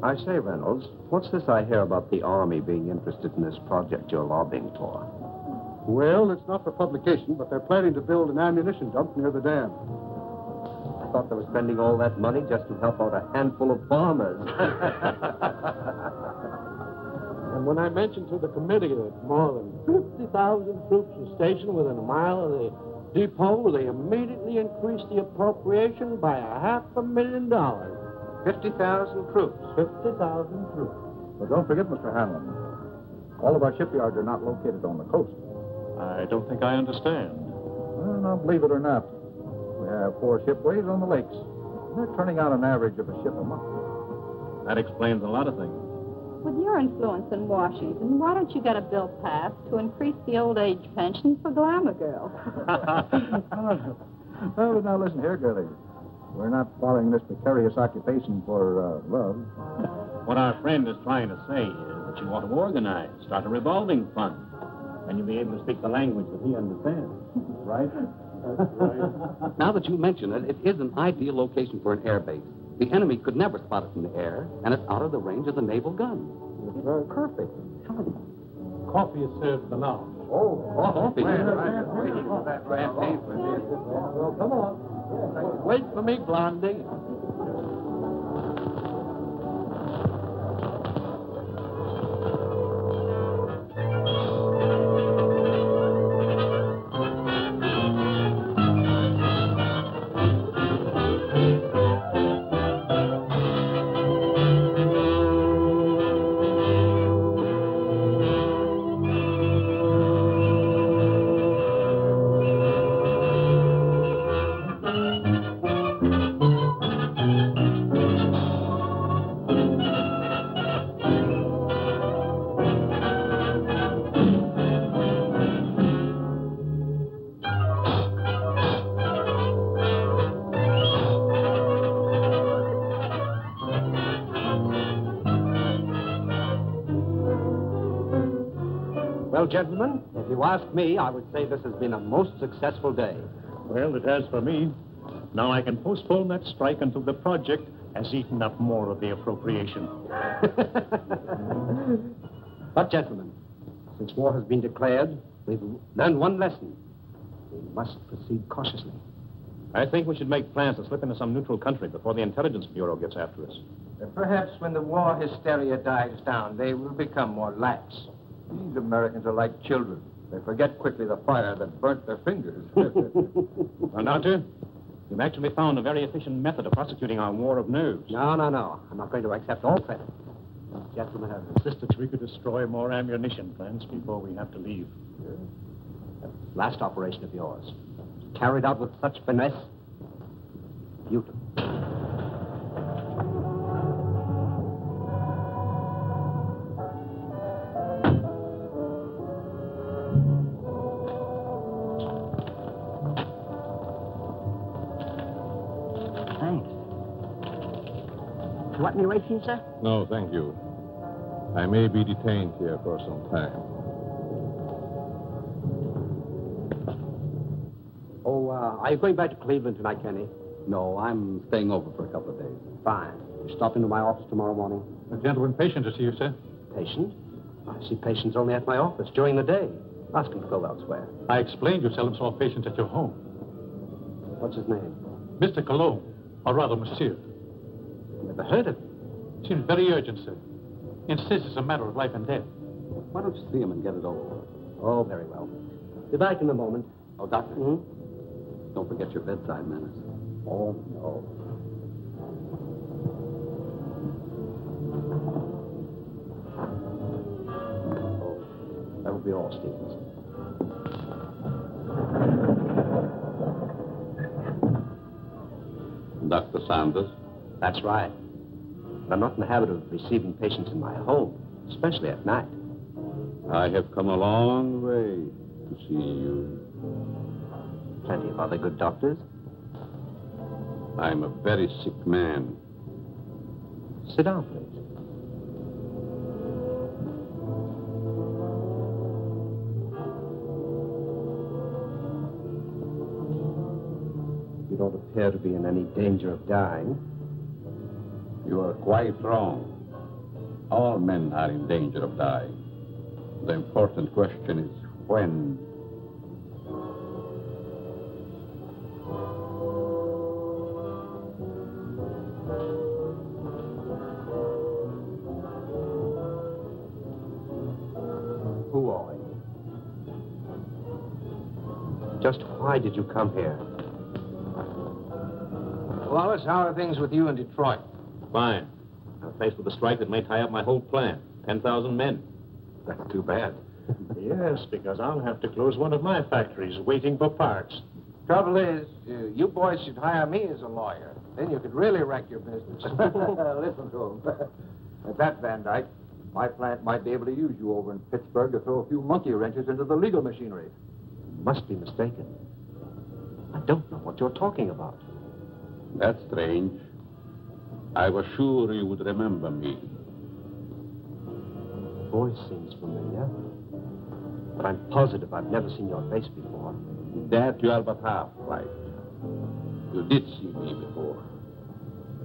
I say, Reynolds, what's this I hear about the Army being interested in this project you're lobbying for? Well, it's not for publication, but they're planning to build an ammunition dump near the dam. I thought they were spending all that money just to help out a handful of farmers. And when I mentioned to the committee that more than 50,000 troops were stationed within a mile of the depot, they immediately increased the appropriation by $500,000. 50,000 troops. 50,000 troops. But don't forget, Mr. Hanlon, all of our shipyards are not located on the coast. I don't think I understand. Well, now, believe it or not, we have 4 shipways on the lakes. They're turning out an average of a ship a month. That explains a lot of things. With your influence in Washington, why don't you get a bill passed to increase the old age pension for glamour girls? Oh, now listen here, girlie. We're not following this precarious occupation for love. What our friend is trying to say is that you want to organize, start a revolving fund, and you'll be able to speak the language that he understands. Right? Right. Now that you mention it, it is an ideal location for an air base. The enemy could never spot it from the air, and it's out of the range of the naval gun. It's perfect. Coffee is served for now. Coffee. Well, come on. Wait for me, Blondie. Well, gentlemen, if you ask me, I would say this has been a most successful day. Well, it has for me. Now I can postpone that strike until the project has eaten up more of the appropriation. But, gentlemen, since war has been declared, we've learned one lesson. We must proceed cautiously. I think we should make plans to slip into some neutral country before the Intelligence Bureau gets after us. Perhaps when the war hysteria dies down, they will become more lax. These Americans are like children. They forget quickly the fire that burnt their fingers. Well, Doctor, you've actually found a very efficient method of prosecuting our war of nerves. No. I'm not going to accept all credit. These gentlemen have insisted We could destroy more ammunition plants before we have to leave. that last operation of yours, carried out with such finesse. Beautiful. Thanks. You want any ration, sir? No, thank you. I may be detained here for some time. Oh, are you going back to Cleveland tonight, Kenny? No, I'm staying over for a couple of days. Fine. You stop into my office tomorrow morning? A gentleman patient to see you, sir. patient. I see patients only at my office during the day. Ask him to go elsewhere. I explained you seldom saw patients at your home. What's his name? Mr. Cologne, or rather, Monsieur. Never heard of him. Seems very urgent, sir. Insists it's a matter of life and death. Why don't you see him and get it over with? Oh, very well. Be back in a moment. Oh, Doctor. Don't forget your bedside manners. Oh, no. Oh, that will be all, Stevens. Dr. Sanders? That's right. But I'm not in the habit of receiving patients in my home, especially at night. I have come a long way to see you. Plenty of other good doctors. I'm a very sick man. Sit down, please. You don't appear to be in any danger of dying. You are quite wrong. All men are in danger of dying. The important question is when. Who are you? Just why did you come here? Wallace, how are things with you in Detroit? Fine. I'm faced with a strike that may tie up my whole plant. 10,000 men. That's too bad. Yes, because I'll have to close one of my factories waiting for parts. Trouble is, you boys should hire me as a lawyer. Then you could really wreck your business. Listen to him. At that, Van Dyke, my plant might be able to use you over in Pittsburgh to throw a few monkey wrenches into the legal machinery. You must be mistaken. I don't know what you're talking about. That's strange. I was sure you would remember me. Voice seems familiar, but I'm positive I've never seen your face before. That you are but half right. You did see me before.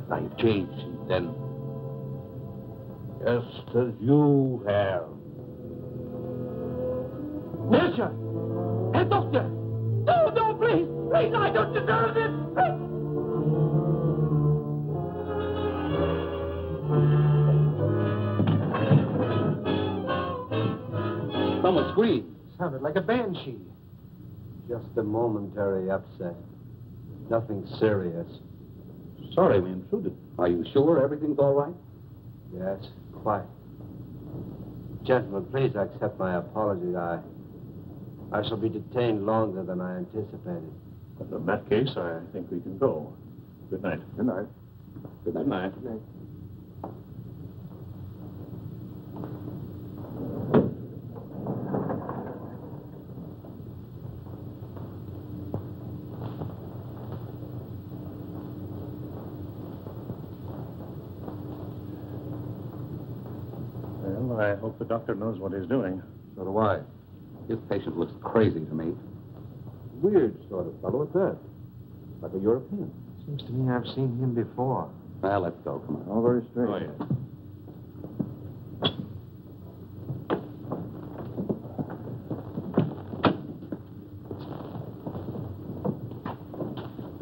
But I've changed since then. Just as you have. Melcher! Herr Doctor! No, no, please! Please, I don't deserve this! Someone screamed. Sounded like a banshee. Just a momentary upset. Nothing serious. Sorry we intruded. Are you sure everything's all right? Yes, quite. Gentlemen, please accept my apology. I shall be detained longer than I anticipated. In that case, I think we can go. Good night. Good night. Good night. Good night. Well, I hope the doctor knows what he's doing. So do I. This patient looks crazy to me. Weird sort of fellow at that. Like a European. Seems to me I've seen him before. Well, let's go. Come on. All very straight. Oh, yeah.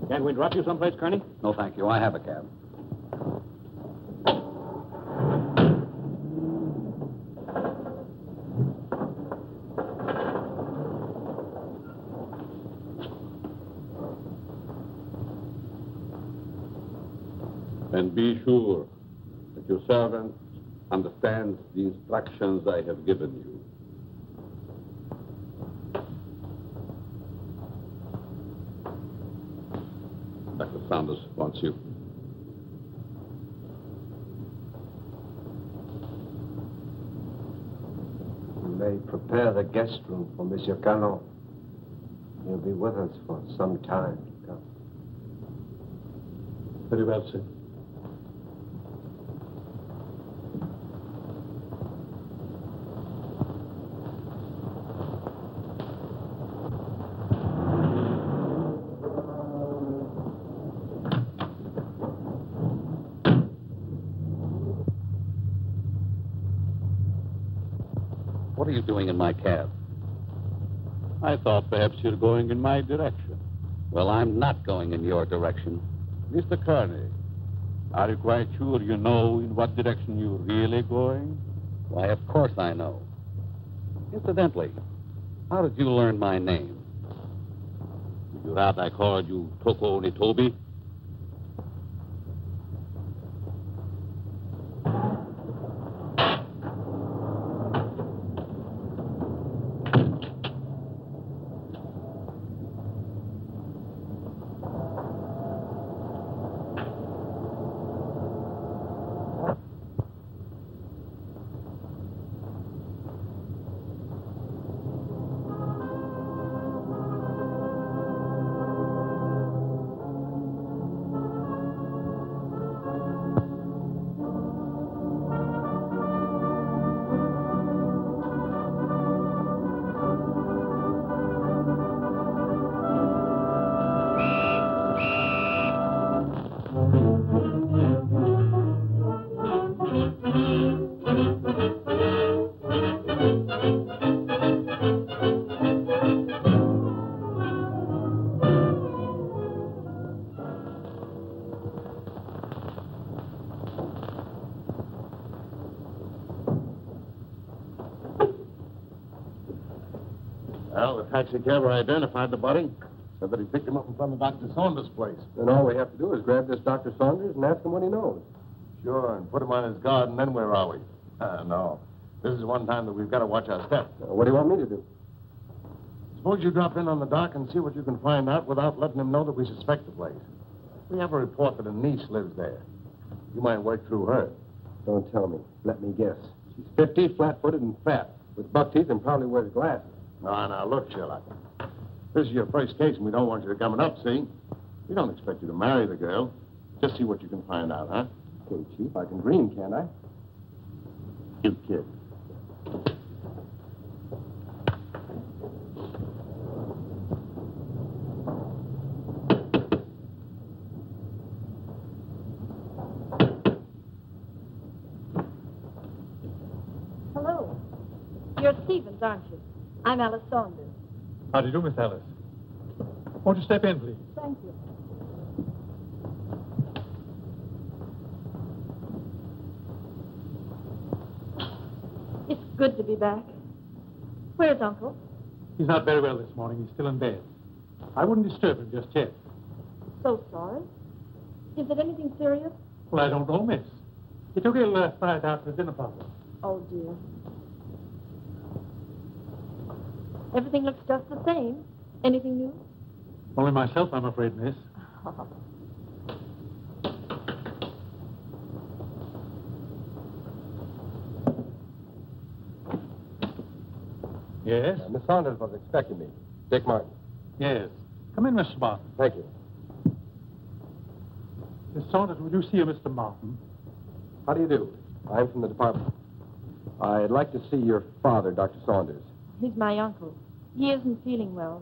Can't we drop you someplace, Kearney? No, thank you. I have a cab. And be sure that your servant understands the instructions I have given you. Dr. Sanders wants you. You may prepare the guest room for Monsieur Canon. He'll be with us for some time to come. Very well, sir. What are you doing in my cab? I thought perhaps you're going in my direction. Well, I'm not going in your direction. Mr. Carney, are you quite sure you know in what direction you're really going? Why, of course I know. Incidentally, how did you learn my name? Would you rather I called you Toko Nitobi? Well, the taxi cabber identified the body. Said that he picked him up in front of Dr. Saunders' place. Then all we have to do is grab this Dr. Saunders and ask him what he knows. Sure, and put him on his guard, and then where are we? No. This is one time that we've got to watch our step. What do you want me to do? Suppose you drop in on the dock and see what you can find out without letting him know that we suspect the place. We have a report that a niece lives there. You might work through her. Don't tell me. Let me guess. She's 50, flat-footed, and fat, with buck teeth and probably wears glasses. Now, look, Sherlock. This is your first case, and we don't want you to come up, see? We don't expect you to marry the girl. Just see what you can find out, huh? Okay, Chief, I can dream, can't I? You kid. Hello. You're Stevens, aren't you? I'm Alice Saunders. How do you do, Miss Alice? Won't you step in, please? Thank you. It's good to be back. Where's Uncle? He's not very well this morning. He's still in bed. I wouldn't disturb him just yet. So sorry. Is it anything serious? Well, I don't know, miss. He took ill last night after the dinner party. Oh, dear. Everything looks just the same. Anything new? Only myself, I'm afraid, miss. Yes? Miss Saunders was expecting me. Dick Martin. Yes. Come in, Mr. Martin. Thank you. Miss Saunders, would you see Mr. Martin? How do you do? I'm from the department. I'd like to see your father, Dr. Saunders. He's my uncle. He isn't feeling well.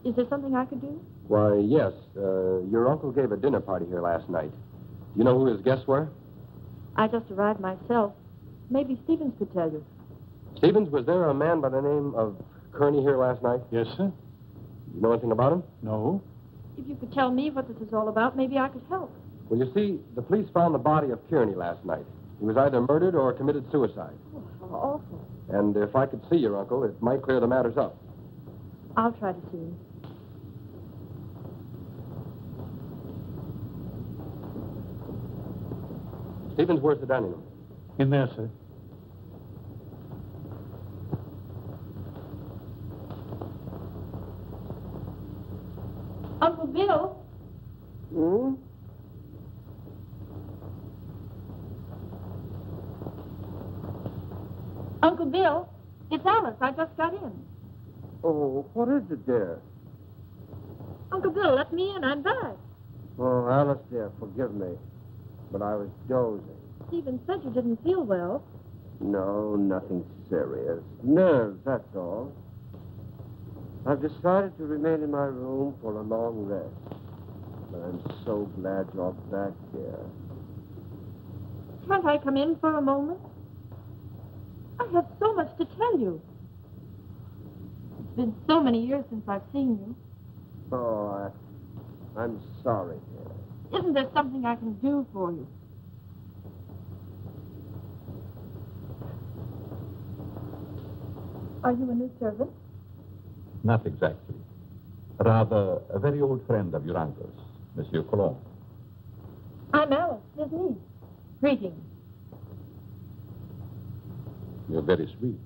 Is there something I could do? Why, yes. Your uncle gave a dinner party here last night. Do you know who his guests were? I just arrived myself. Maybe Stevens could tell you. Stevens, was there a man by the name of Kearney here last night? Yes, sir. You know anything about him? No. If you could tell me what this is all about, maybe I could help. Well, you see, the police found the body of Kearney last night. He was either murdered or committed suicide. Oh, how awful. And if I could see your uncle, it might clear the matters up. I'll try to see him. Stevens, where's the dining room? In there, sir. Uncle Bill? Hmm? Uncle Bill, it's Alice. I just got in. Oh, what is it, dear? Uncle Bill, let me in. I'm back. Oh, Alice, dear, forgive me. But I was dozing. Stephen said you didn't feel well. No, nothing serious. Nerves, that's all. I've decided to remain in my room for a long rest. But I'm so glad you're back here. Can't I come in for a moment? I have so much to tell tell you. It's been so many years since I've seen you. Oh, I'm sorry, dear. Isn't there something I can do for you? Are you a new servant? Not exactly. Rather, a very old friend of your uncle's, Monsieur Cologne. I'm Alice, his niece. Greetings. You're very sweet.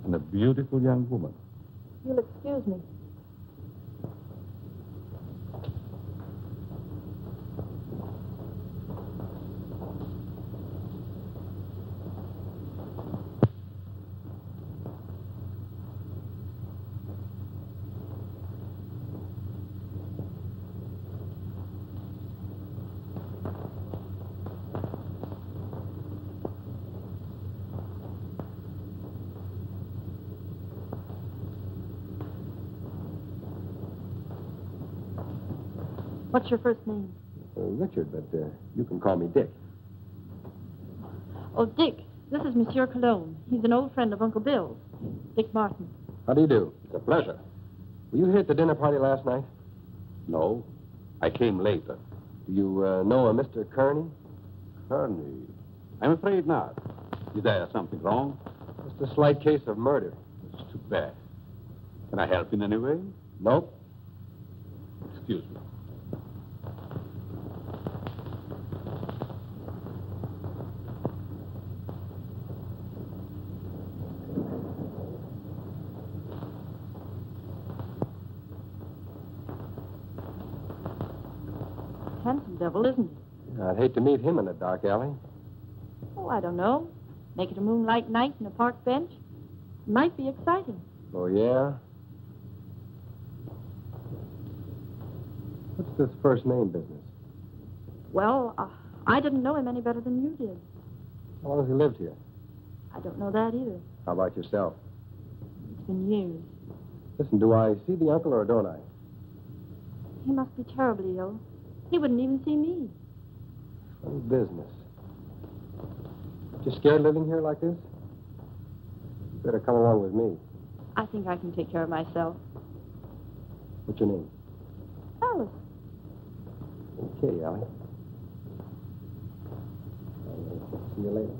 And a beautiful young woman. You'll excuse me. What's your first name? Richard, but you can call me Dick. Oh, Dick. This is Monsieur Cologne. He's an old friend of Uncle Bill's. Dick Martin. How do you do? It's a pleasure. Were you here at the dinner party last night? No, I came later. Do you know a Mr. Kearney? Kearney? I'm afraid not. Is there something wrong? Just a slight case of murder. It's too bad. Can I help in any way? Nope. Excuse me. Handsome devil, isn't he? I'd hate to meet him in a dark alley. Oh, I don't know. Make it a moonlight night in a park bench. Might be exciting. Oh, yeah? What's this first name business? Well, I didn't know him any better than you did. How long has he lived here? I don't know that either. How about yourself? It's been years. Listen, do I see the uncle or don't I? He must be terribly ill. He wouldn't even see me. Funny business. You scared living here like this? You better come along with me. I think I can take care of myself. What's your name? Alice. Okay, Allie. See you later.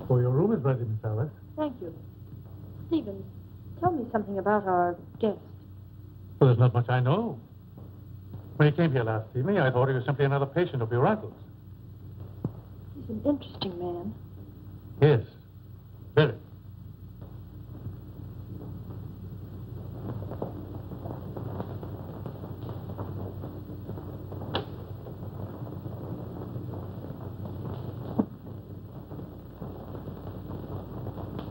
Oh, your room is ready, Miss Alice. Thank you. Stevens, tell me something about our guest. Well, there's not much I know. When he came here last evening, I thought he was simply another patient of your uncle's. He's an interesting man. Yes, very.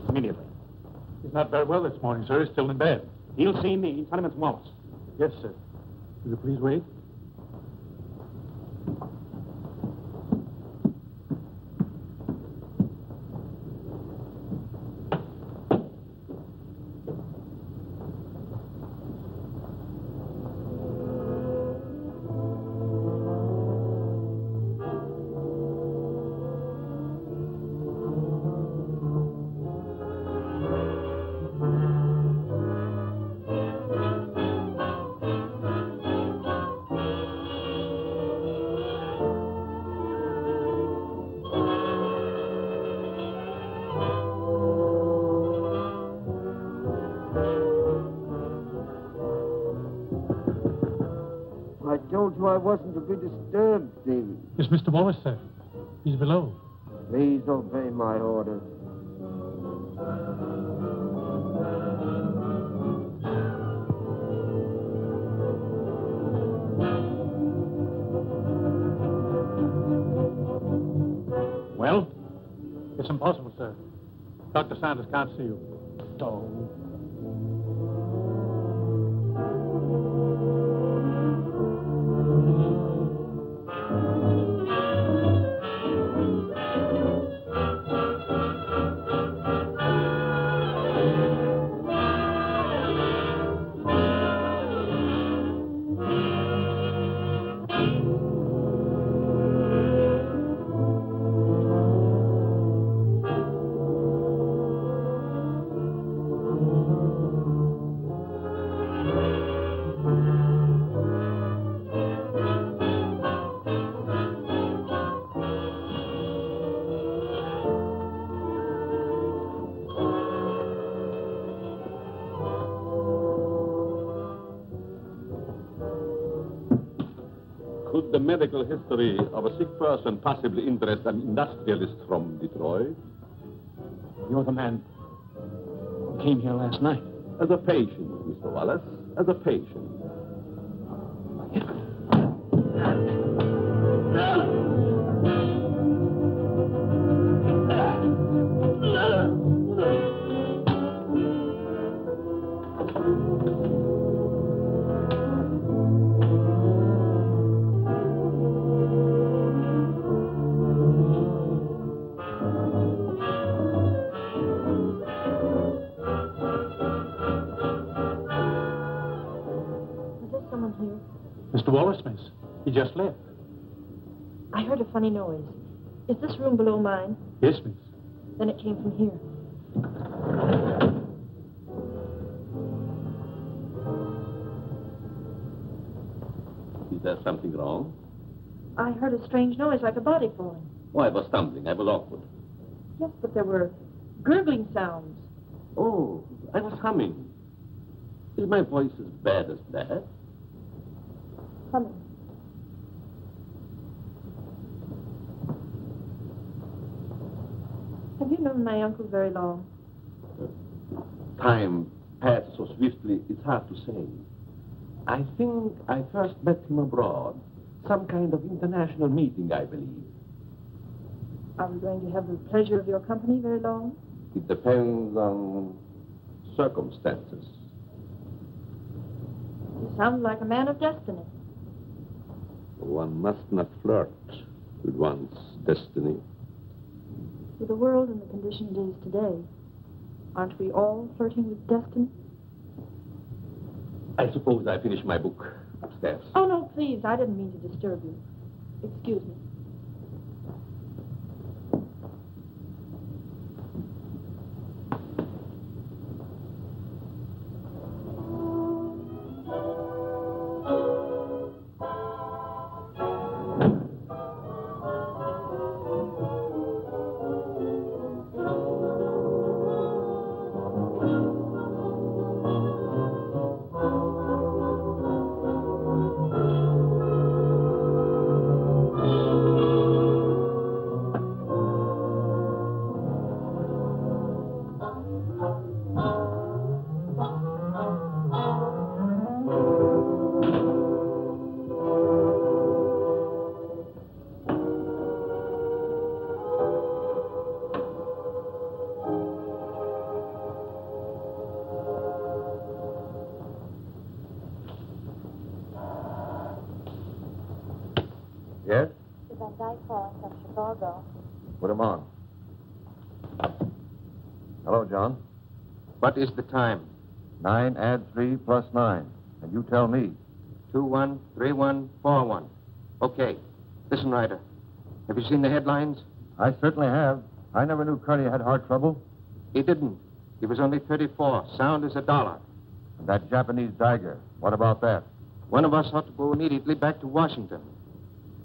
Immediately. He's not very well this morning, sir. He's still in bed. He'll see me. Tell him it's Wallace. Yes, sir. Will you please wait? I told you I wasn't to be disturbed, Stevens. It's Mr. Wallace, sir. He's below. Please obey my orders. Well? It's impossible, sir. Dr. Sanders can't see you. Don't. Could the medical history of a sick person possibly interest an industrialist from Detroit? You're the man who came here last night. As a patient, Mr. Wallace, as a patient. Mr. Wallace, miss. He just left. I heard a funny noise. Is this room below mine? Yes, miss. Then it came from here. Is there something wrong? I heard a strange noise like a body falling. Oh, I was stumbling. I was awkward. Yes, but there were gurgling sounds. Oh, I was humming. Is my voice as bad as that? Humming. Have you known my uncle very long? Time passed so swiftly, it's hard to say. I think I first met him abroad. Some kind of international meeting, I believe. Are we going to have the pleasure of your company very long? It depends on circumstances. You sound like a man of destiny. One must not flirt with one's destiny. With the world and the condition it is today, aren't we all flirting with destiny? I suppose I finished my book upstairs. Oh, no, please. I didn't mean to disturb you. Excuse me. Yes? Is Van Dyke calling from Chicago? Put him on. Hello, John. What is the time? 9 add 3 plus 9. And you tell me. 213141. Okay. Listen, Ryder. Have you seen the headlines? I certainly have. I never knew Curly had heart trouble. He didn't. He was only 34, sound as a dollar. And that Japanese dagger, what about that? One of us ought to go immediately back to Washington.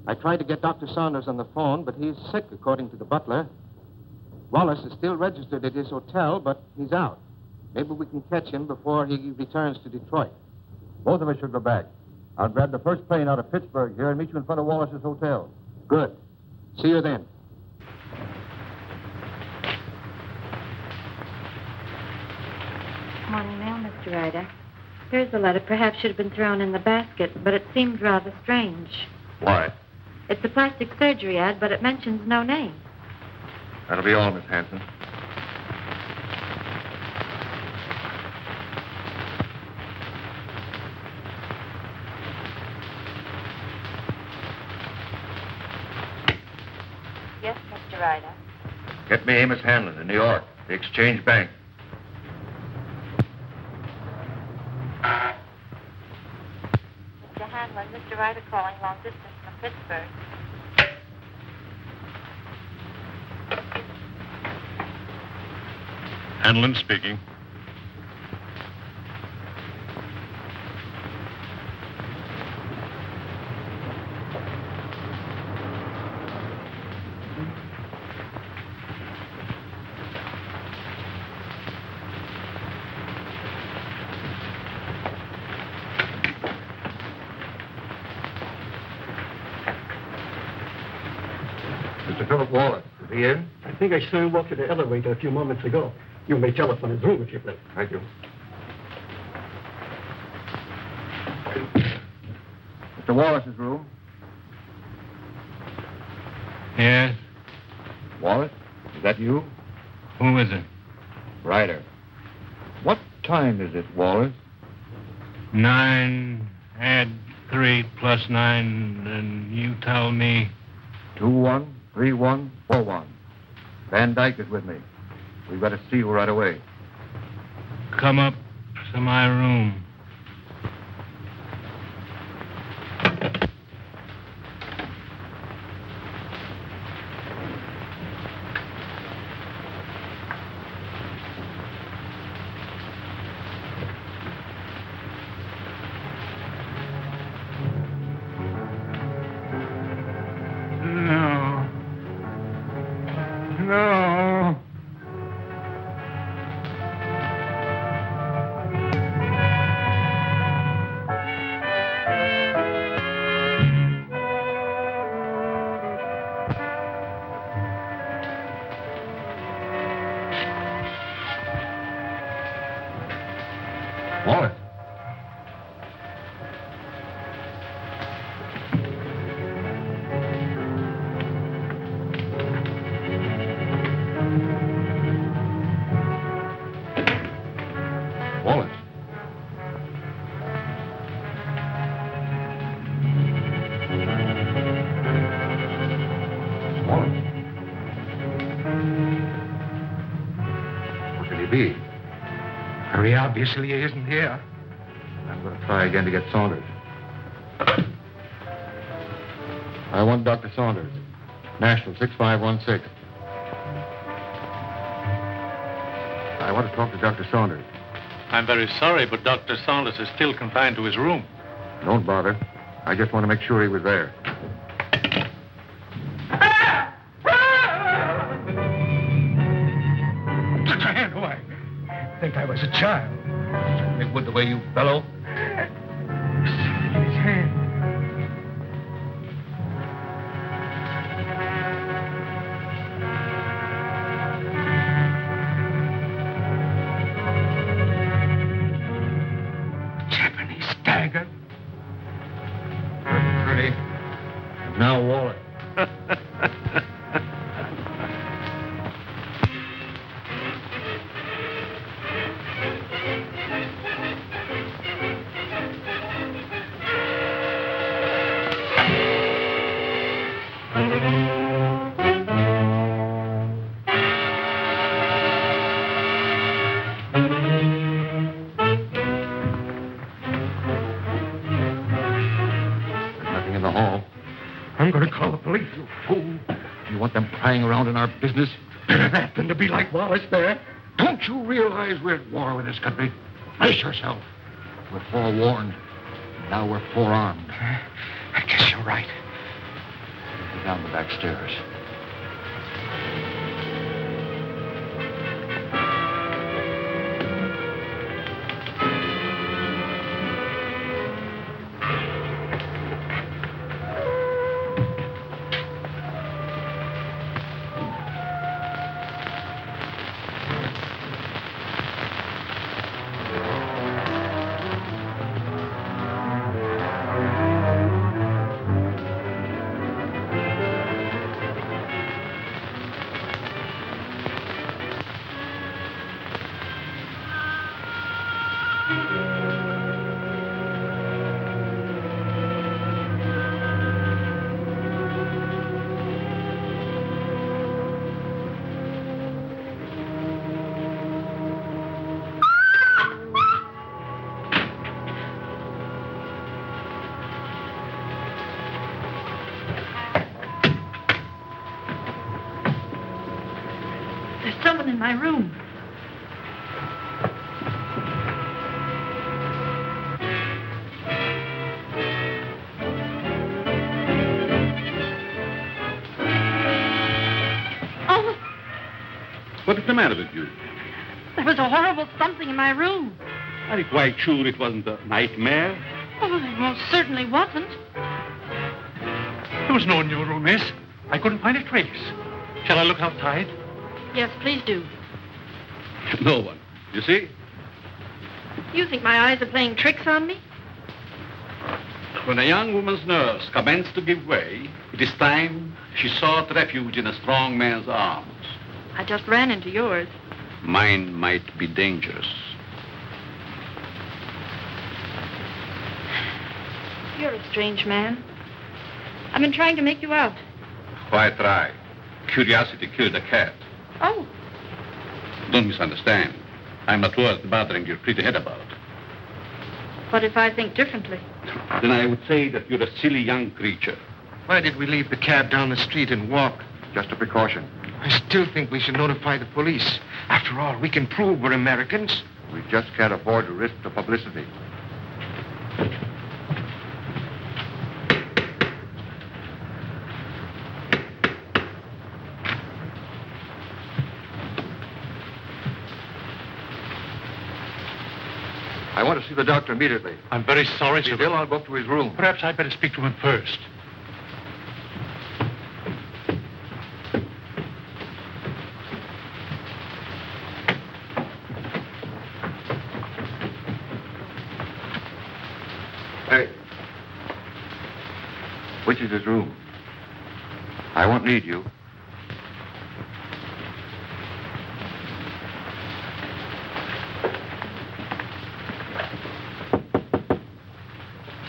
I tried to get Dr. Saunders on the phone, but he's sick, according to the butler. Wallace is still registered at his hotel, but he's out. Maybe we can catch him before he returns to Detroit. Both of us should go back. I'll grab the first plane out of Pittsburgh here and meet you in front of Wallace's hotel. Good. See you then. Morning mail, Mr. Ryder. Here's the letter. Perhaps should have been thrown in the basket, but it seemed rather strange. Why? It's a plastic surgery ad, but it mentions no name. That'll be all, Miss Hanson. Get me Amos Hanlon in New York, the Exchange Bank. Mr. Hanlon, Mr. Ryder calling long distance from Pittsburgh. Hanlon speaking. Mr. Philip Wallace, is he in? I think I saw him walk to the elevator a few moments ago. You may telephone his room if you please. Thank you. Mr. Wallace's room. Yes? Wallace, is that you? Who is it? Ryder. What time is it, Wallace? 9, add 3 plus 9, and you tell me... 213141. Van Dyke is with me. We've got to see you right away. Come up to my room. No. Wallace. Wallace. Wallace. Where could he be? Very obviously he isn't here. I'm going to try again to get Saunders. I want Dr. Saunders. National 6516. I want to talk to Dr. Saunders. I'm very sorry, but Dr. Saunders is still confined to his room. Don't bother. I just want to make sure he was there. Put your hand away. I think I was a child. It would the way you bellow. His hand. Japanese dagger. Pretty. Now Wallace. Nothing in the hall. I'm going to call the police. You fool. You want them prying around in our business? Better that than to be like Wallace there. Don't you realize we're at war with this country? Brace yourself. We're forewarned. Now we're forearmed. I guess you're right. Go down the back stairs. There's someone in my room. Oh, What is the matter with you? there was a horrible something in my room. Are you quite sure it wasn't a nightmare? Oh, it most certainly wasn't. There was no one in your room, miss. I couldn't find a trace. Shall I look outside? Yes, please do. No one. You see? You think my eyes are playing tricks on me? When a young woman's nerves commence to give way, it is time she sought refuge in a strong man's arms. I just ran into yours. Mine might be dangerous. You're a strange man. I've been trying to make you out. Why try? Curiosity killed a cat. Oh, Don't misunderstand. I'm not worth bothering your pretty head about. but if I think differently? Then I would say that you're a silly young creature. Why did we leave the cab down the street and walk? Just a precaution. I still think we should notify the police. After all, we can prove we're Americans. We just can't afford to risk the publicity. I want to see the doctor immediately. I'm very sorry, sir. Bill, I'll go up to his room. Perhaps I'd better speak to him first. Hey. Which is his room? I won't need you.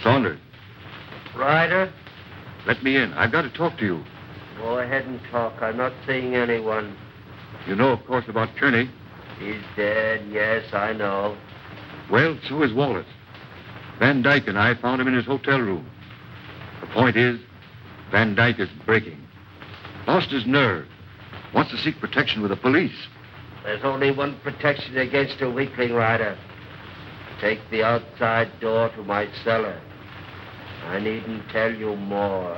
Saunders. Ryder, Let me in. I've got to talk to you. go ahead and talk. I'm not seeing anyone. You know, of course, about Kearney. He's dead, yes, I know. Well, so is Wallace. Van Dyke and I found him in his hotel room. The point is, Van Dyke is breaking. Lost his nerve. Wants to seek protection with the police. There's only one protection against a weakling, Ryder. Take the outside door to my cellar. I needn't tell you more.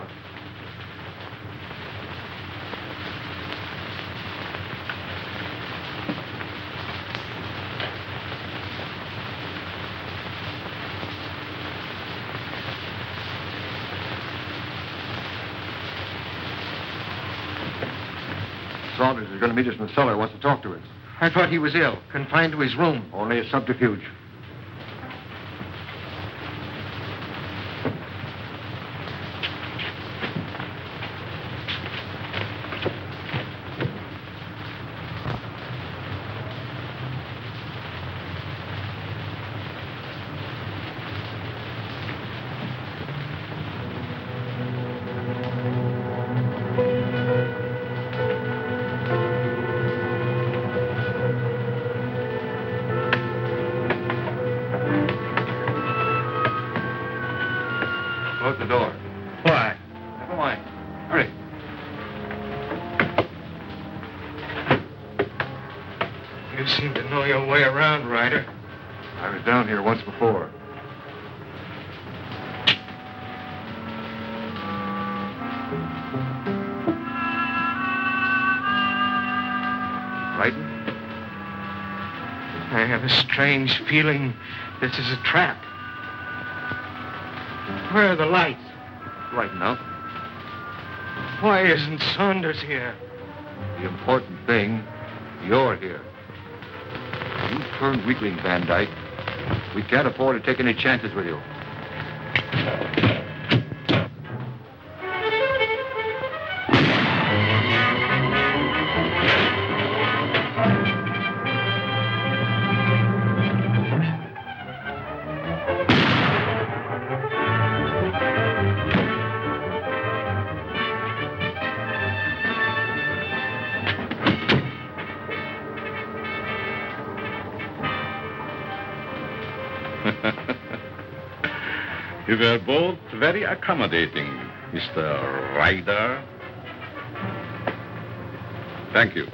Saunders is going to meet us in the cellar. Wants to talk to us. I thought he was ill, confined to his room. Only a subterfuge. Close the door. Why? Never mind. Hurry. You seem to know your way around, Ryder. I was down here once before. Frightened? I have a strange feeling this is a trap. Where are the lights? Right enough. Why isn't Saunders here? The important thing, you're here. You turned weakling, Van Dyke. We can't afford to take any chances with you. You were both very accommodating, Mr. Ryder. Thank you.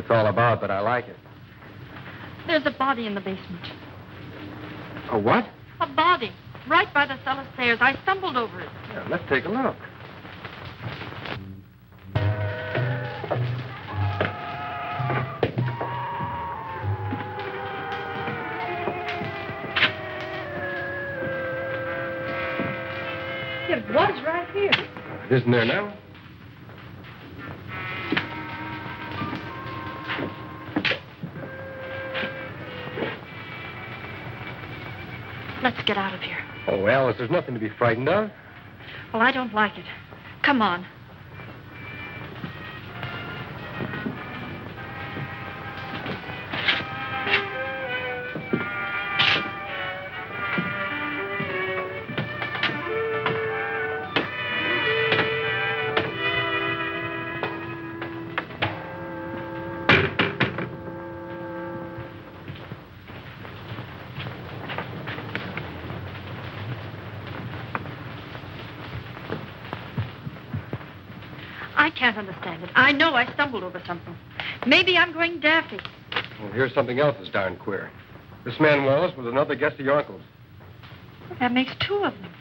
it's all about, but I like it. There's a body in the basement. A what? A body. Right by the cellar stairs. I stumbled over it. Yeah, let's take a look. It was right here. It isn't there now? Let's get out of here. Oh, Alice, there's nothing to be frightened of. Well, I don't like it. Come on. I can't understand it. I know I stumbled over something. Maybe I'm going daffy. Well, here's something else that's darn queer. This man Wallace was another guest of your uncle's. Well, that makes two of them.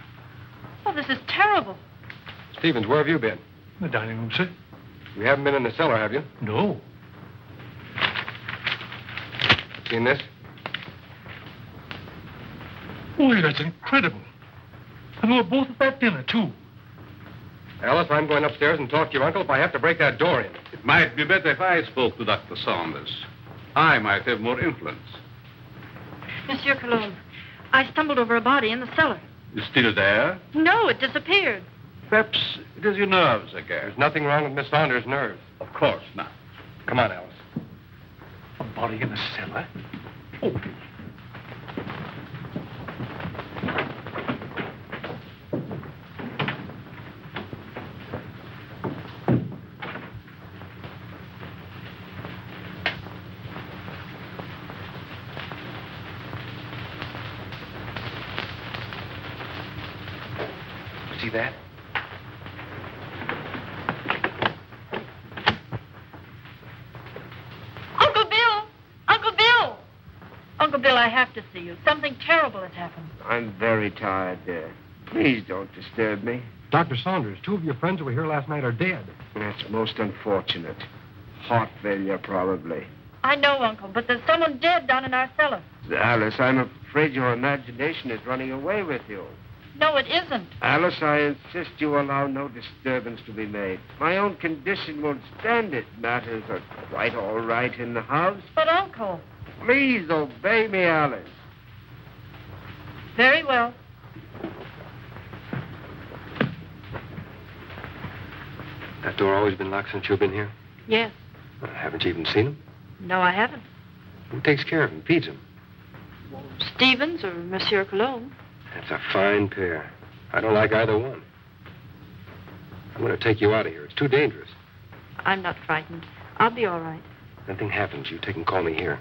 Oh, this is terrible. Stevens, where have you been? The dining room, sir. You haven't been in the cellar, have you? No. Seen this? Boy, that's incredible. And we were both at that dinner, too. Alice, I'm going upstairs and talk to your uncle if I have to break that door in. It might be better if I spoke to Dr. Saunders. I might have more influence. Monsieur Cologne, I stumbled over a body in the cellar. It's still there? No, it disappeared. Perhaps it is your nerves again. There's nothing wrong with Miss Saunders' nerves. Of course not. Come on, Alice. A body in the cellar? Oh. See that? Uncle Bill! Uncle Bill! Uncle Bill, I have to see you. Something terrible has happened. I'm very tired, dear. Please don't disturb me. Dr. Saunders, two of your friends who were here last night are dead. That's most unfortunate. Heart failure, probably. I know, Uncle, but there's someone dead down in our cellar. Alice, I'm afraid your imagination is running away with you. No, it isn't. Alice, I insist you allow no disturbance to be made. My own condition won't stand it. Matters are quite all right in the house. But, Uncle... Please obey me, Alice. Very well. That door always been locked since you've been here? Yes. Haven't you even seen him? No, I haven't. Who takes care of him, feeds him? Stevens or Monsieur Cologne. That's a fine pair. I don't like either one. I'm going to take you out of here. It's too dangerous. I'm not frightened. I'll be all right. If anything happens, you take and call me here.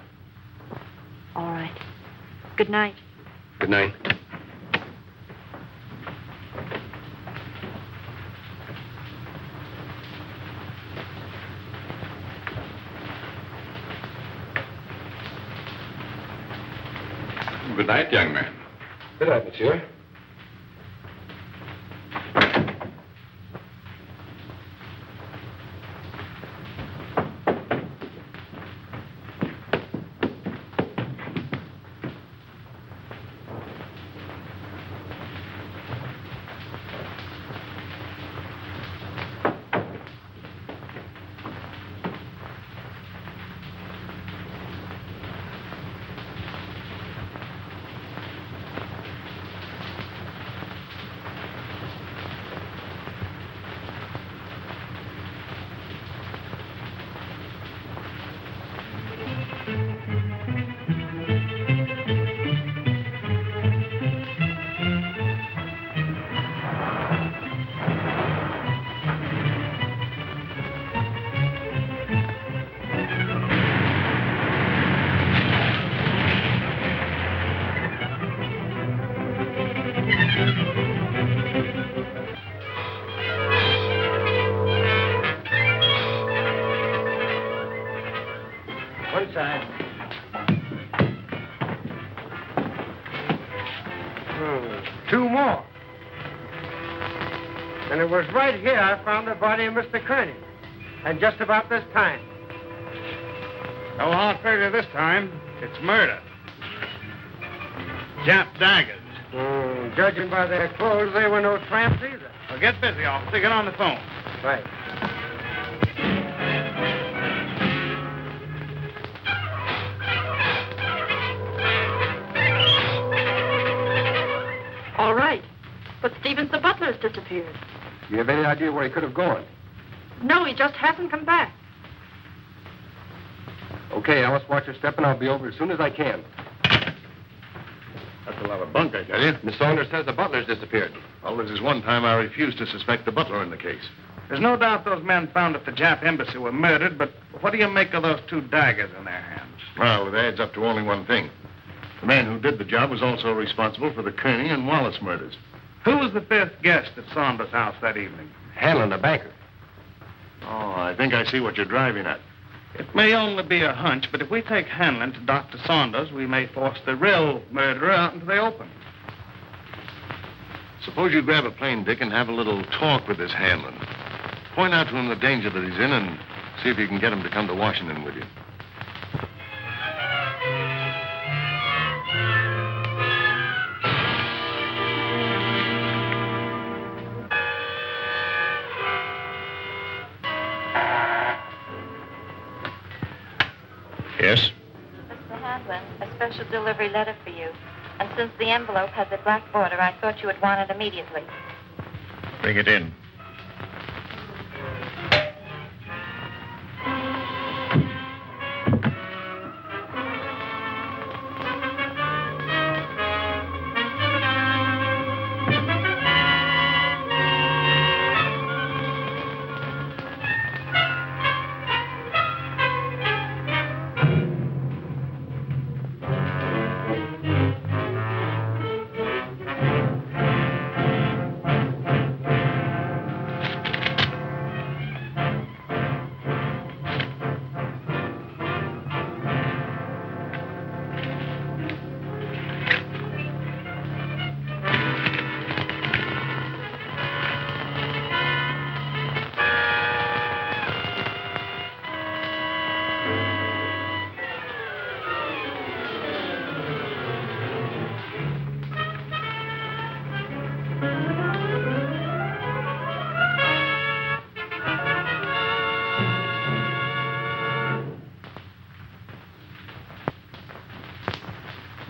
All right. Good night. Good night. Good night, young man. Good night, monsieur. 2 more. And it was right here I found the body of Mr. Kearney. And just about this time. No hard failure this time. It's murder. Jap daggers. Judging by their clothes, they were no tramps either. Well, get busy, officer. Get on the phone. Right. All right. But Stevens, the butler, has disappeared. Do you have any idea where he could have gone? No, he just hasn't come back. Okay, Alice, watch your step, and I'll be over as soon as I can. That's a lot of bunk, I tell you. Miss Saunders says the butler's disappeared. Well, this is one time I refused to suspect the butler in the case. There's no doubt those men found at the Jap embassy were murdered, but what do you make of those 2 daggers in their hands? Well, it adds up to only one thing. The man who did the job was also responsible for the Kearney and Wallace murders. Who was the 5th guest at Saunders' house that evening? Hanlon, the banker. Oh, I think I see what you're driving at. It may only be a hunch, but if we take Hanlon to Dr. Saunders, we may force the real murderer out into the open. Suppose you grab a plane, Dick, and have a little talk with this Hanlon. Point out to him the danger that he's in and see if you can get him to come to Washington with you. Yes? Mr. Hanlon, a special delivery letter for you. And since the envelope has a black border, I thought you would want it immediately. Bring it in.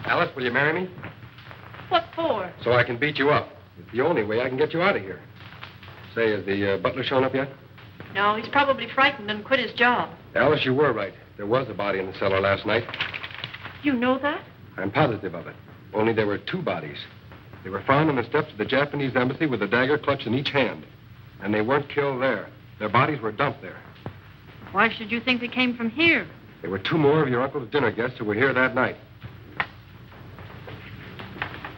Alice, will you marry me? What for? So I can beat you up. It's the only way I can get you out of here. Say, has the butler shown up yet? No, he's probably frightened and quit his job. Alice, you were right. There was a body in the cellar last night. You know that? I'm positive of it. Only there were 2 bodies. They were found on the steps of the Japanese embassy with a dagger clutched in each hand. And they weren't killed there. Their bodies were dumped there. Why should you think they came from here? There were 2 more of your uncle's dinner guests who were here that night.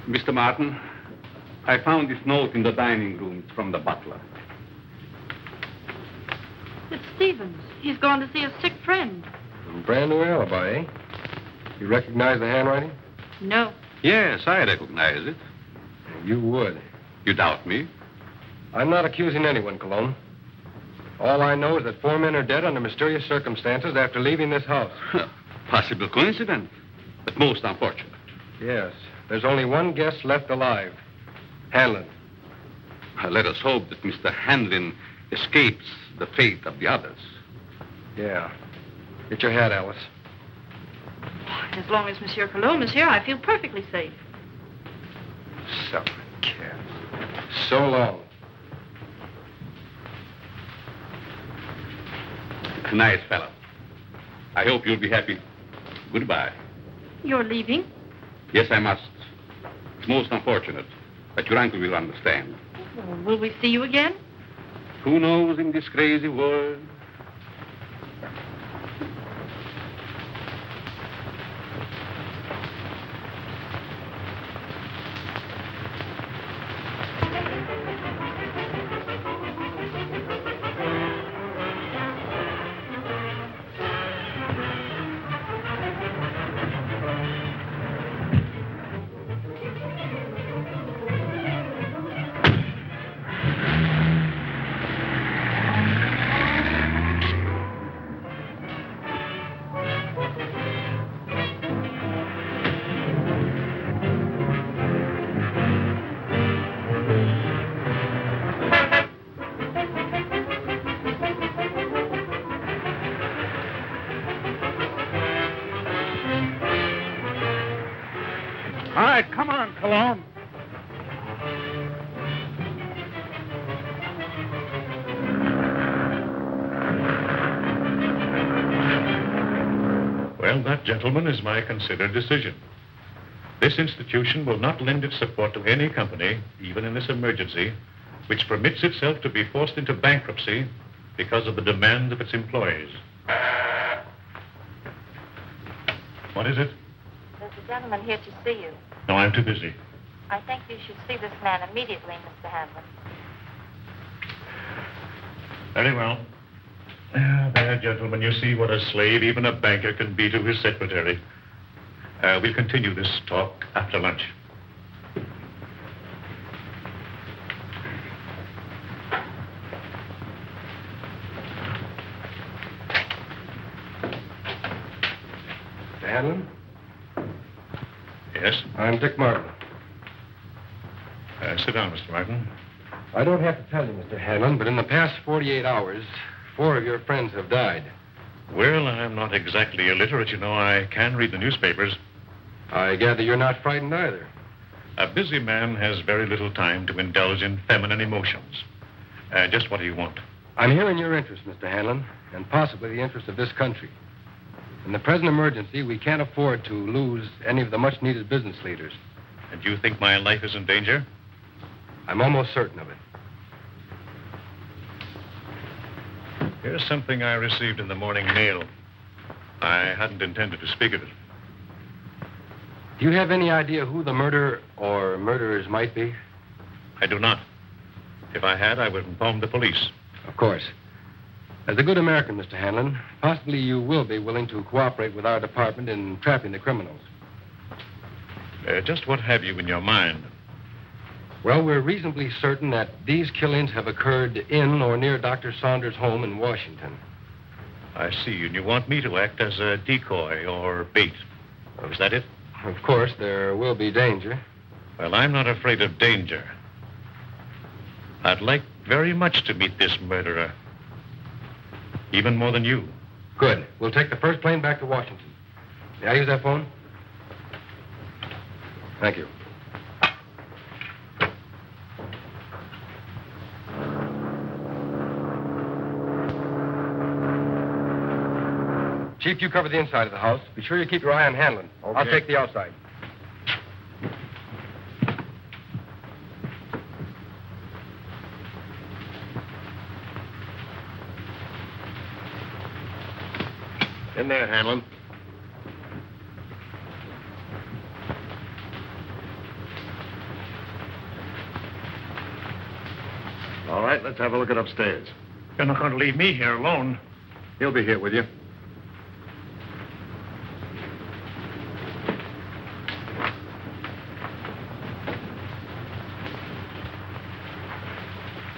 Mr. Martin, I found this note in the dining room. It's from the butler. It's Stevens. He's gone to see a sick friend. Brand new alibi, eh? You recognize the handwriting? No. Yes, I recognize it. You would. You doubt me? I'm not accusing anyone, Cologne. All I know is that 4 men are dead under mysterious circumstances after leaving this house. Possible coincidence, but most unfortunate. Yes. There's only one guest left alive. Hanlon. Let us hope that Mr. Hanlon escapes the fate of the others. Yeah. Get your hat, Alice. As long as Monsieur Cologne is here, I feel perfectly safe. Some cat. So long. Nice fellow. I hope you'll be happy. Goodbye. You're leaving? Yes, I must. It's most unfortunate, but your uncle will understand. Well, will we see you again? Who knows in this crazy world? Cologne. Well, that, gentlemen, is my considered decision. This institution will not lend its support to any company, even in this emergency, which permits itself to be forced into bankruptcy because of the demands of its employees. What is it? There's a gentleman here to see you. No, I'm too busy. I think you should see this man immediately, Mr. Hanlon. Very well. There, gentlemen, you see what a slave even a banker can be to his secretary. We'll continue this talk after lunch. Mr. Hanlon? Yes? I'm Dick Martin. Sit down, Mr. Martin. I don't have to tell you, Mr. Hanlon, but in the past 48 hours, 4 of your friends have died. Well, I'm not exactly illiterate, you know. I can read the newspapers. I gather you're not frightened either. A busy man has very little time to indulge in feminine emotions. Just what do you want? I'm here in your interest, Mr. Hanlon, and possibly the interest of this country. In the present emergency, we can't afford to lose any of the much-needed business leaders. And you think my life is in danger? I'm almost certain of it. Here's something I received in the morning mail. I hadn't intended to speak of it. Do you have any idea who the murderer or murderers might be? I do not. If I had, I would inform the police. Of course. As a good American, Mr. Hanlon, possibly you will be willing to cooperate with our department in trapping the criminals. Just what have you in your mind? Well, we're reasonably certain that these killings have occurred in or near Dr. Saunders' home in Washington. I see, and you want me to act as a decoy or bait. Is that it? Of course, there will be danger. Well, I'm not afraid of danger. I'd like very much to meet this murderer. Even more than you. Good. We'll take the first plane back to Washington. May I use that phone? Thank you. Chief, you cover the inside of the house. Be sure you keep your eye on Hanlon. Okay. I'll take the outside. In there, Hanlon. All right, let's have a look at upstairs. You're not going to leave me here alone. He'll be here with you.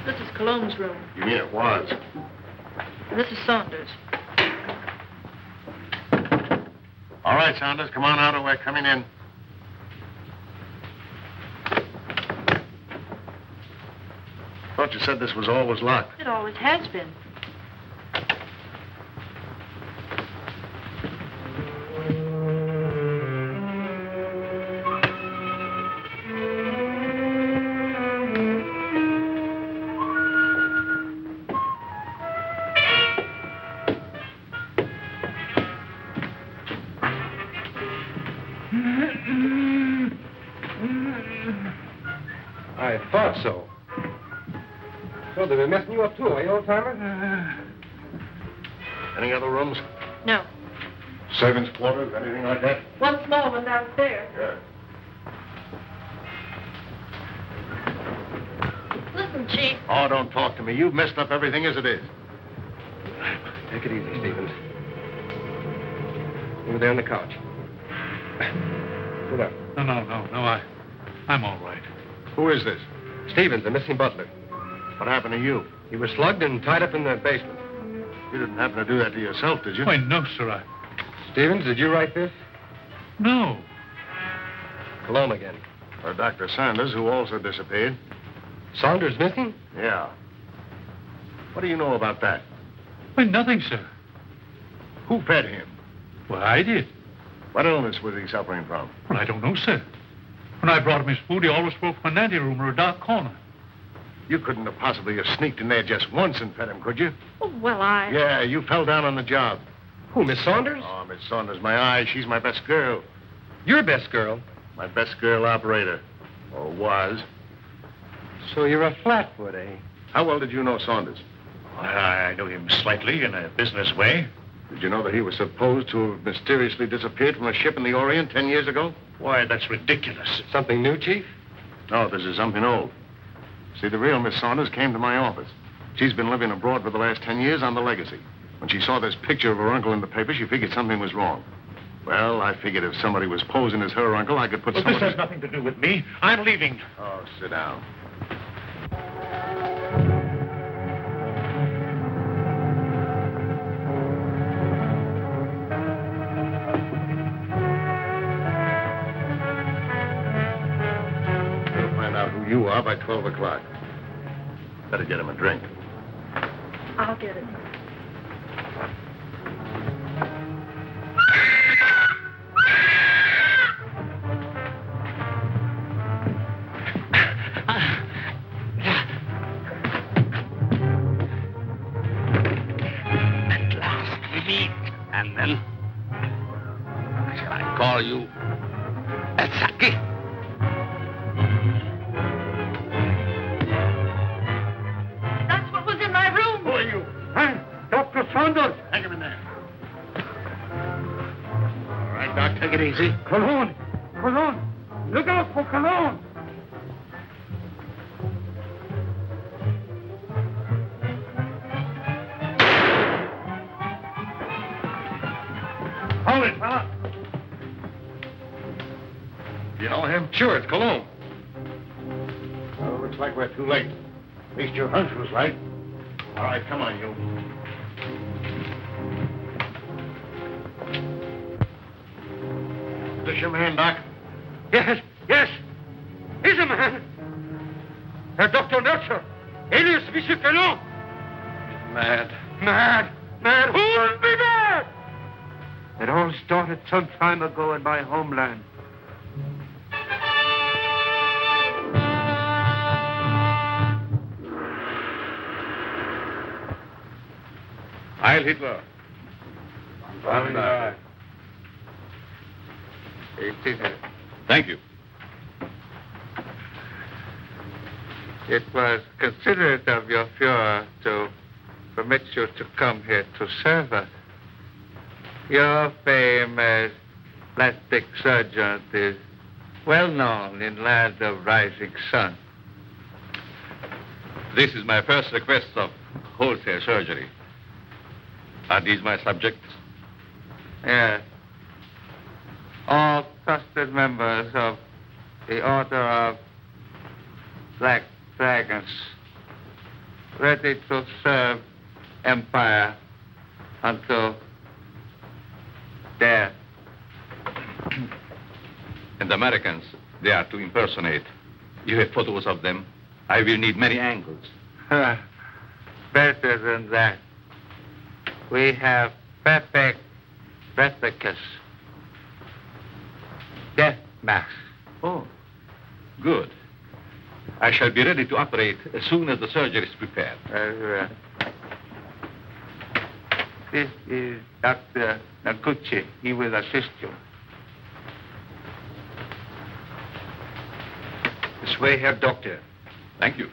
This is Cologne's room. You mean it was? And this is Saunders. All right, Saunders, come on out or we're coming in. Thought you said this was always locked. It always has been. I thought so. So they've been messing you up too, eh, old-timer? Any other rooms? No. Servants' quarters, anything like that? One small one downstairs. Yeah. Listen, Chief. Oh, don't talk to me. You've messed up everything as it is. Take it easy, Stevens. Over there on the couch. Sit up. No, I'm all right. Who is this? Stevens, the missing butler. What happened to you? He was slugged and tied up in the basement. You didn't happen to do that to yourself, did you? Why, no, sir. Stevens, did you write this? No. Cologne again. Or Dr. Saunders, who also disappeared. Saunders missing? Yeah. What do you know about that? Why, nothing, sir. Who fed him? Well, I did. What illness was he suffering from? Well, I don't know, sir. When I brought him his food, he always spoke from an anteroom or a dark corner. You couldn't have possibly have sneaked in there just once and fed him, could you? Oh, well, I... Yeah, you fell down on the job. Who, Miss Saunders? Oh, Miss Saunders, my eye. She's my best girl. Your best girl? My best girl operator. Or was. So you're a flatfoot, eh? How well did you know Saunders? Well, I knew him slightly in a business way. Did you know that he was supposed to have mysteriously disappeared from a ship in the Orient 10 years ago? Why, that's ridiculous. Something new, Chief? No, this is something old. See, the real Miss Saunders came to my office. She's been living abroad for the last 10 years on the legacy. When she saw this picture of her uncle in the paper, she figured something was wrong. Well, I figured if somebody was posing as her uncle, I could put Well, someone... this has nothing to do with me. I'm leaving. Oh, sit down. We'll find out who you are by 12 o'clock. Better get him a drink. I'll get it. At last we meet. And then, shall I call you Saki? That's what was in my room. Who are you? Hey, Dr. Saunders. Hang him in there. All right, Doc, take it easy. Cologne. Cologne. Look out for Cologne. Hold it, fella. You know him? Sure, it's Cologne. Well, looks like we're too late. At least your hunch was right. All right, come on, you. Is this your man, Doc? Yes, yes. He's a man. Dr. Melcher, alias Monsieur Cologne. Mad. Mad. Mad. Who would be mad? It all started some time ago in my homeland. Heil Hitler. Thank you. It was considerate of your Fuhrer to permit you to come here to serve us. Your fame as plastic surgeon is well known in land of rising sun. This is my first request of wholesale surgery. Are these my subjects? Yes. All trusted members of the Order of Black Dragons, ready to serve Empire until death. And the Americans, they are to impersonate. You have photos of them. I will need many angles. Better than that. We have perfect replicas. Death masks. Oh, good. I shall be ready to operate as soon as the surgery is prepared. This is Dr. Naguchi. He will assist you. This way, Herr Doctor. Thank you.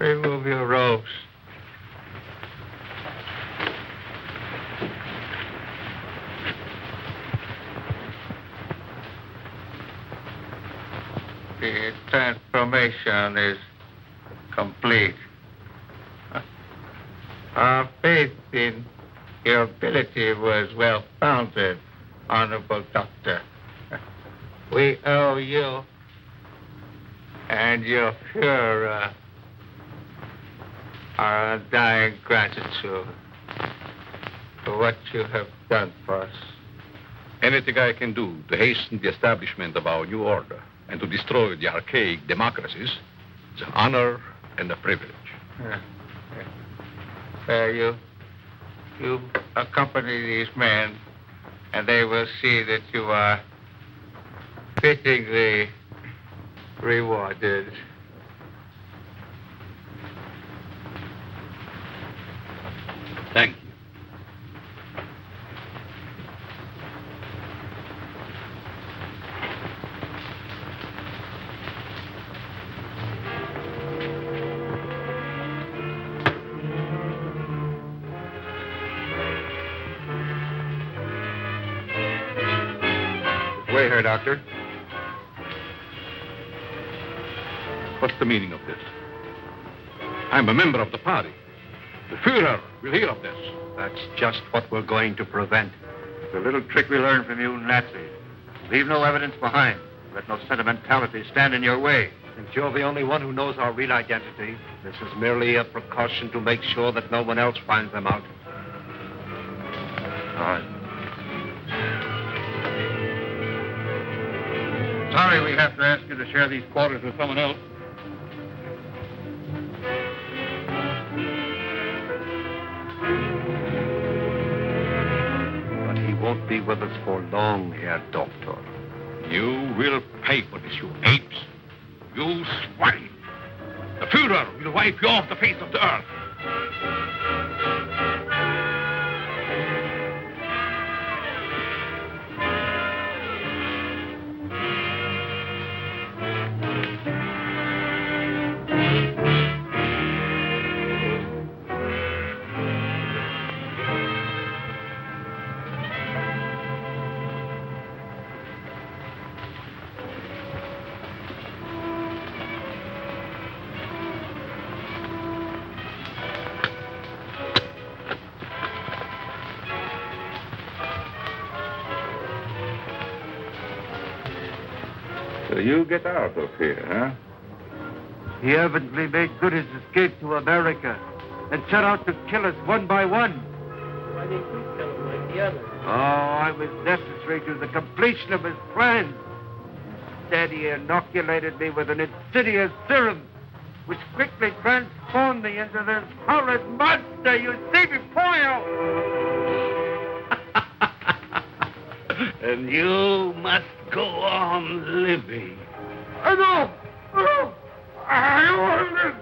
Remove your robes. The transformation is complete. Our faith in your ability was well founded, Honorable Doctor. We owe you and your Fuhrer our undying gratitude for what you have done for us. Anything I can do to hasten the establishment of our new order and to destroy the archaic democracies is an honor and a privilege. You accompany these men, and they will see that you are fittingly rewarded. Thank you. Way here, Doctor. What's the meaning of this? I'm a member of the party. The Fuhrer will hear of this. That's just what we're going to prevent. The little trick we learned from you Nazis. Leave no evidence behind. Let no sentimentality stand in your way. Since you're the only one who knows our real identity, this is merely a precaution to make sure that no one else finds them out. All right. Sorry we have to ask you to share these quarters with someone else. But he won't be with us for long, Herr Doctor. You will pay for this, you apes. You swine. The Fuhrer will wipe you off the face of the earth. So you get out of here, huh? He evidently made good his escape to America and set out to kill us one by one. Why didn't you kill him like the others? Oh, I was necessary to the completion of his plan. Instead, he inoculated me with an insidious serum, which quickly transformed me into this horrid monster you see before you. And you must go on living. No! No! I want it!